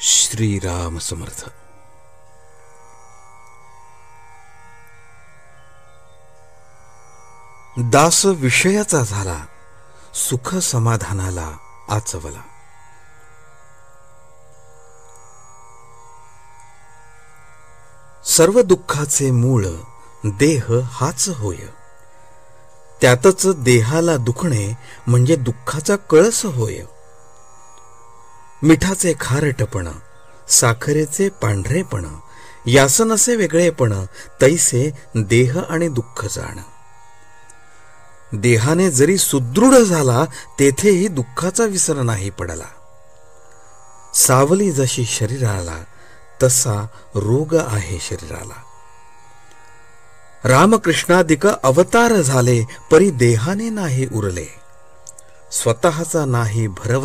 श्रीराम समर्थ. दास विषयाचा झाला, सुख समाधानाला आचवला. सर्व दुःखाचे मूळ देह हाच होय. त्यातच देहाला दुखणे म्हणजे दुःखाचा कळस होय. मिठाचे खारटपण, साखरेचे पांढरेपण, यासनसे वेगळेपण, तैसे देह आणि दुःख जाण. देहाने जरी सुदृढ झाला, तेथेही दुःखाचा विसर नाही पडला. सावली जशी शरीराला, तसा रोग आहे शरीराला. रामकृष्णादिक अवतार झाले, परी देहाने नाही उरले. स्वतःचा नाही भरव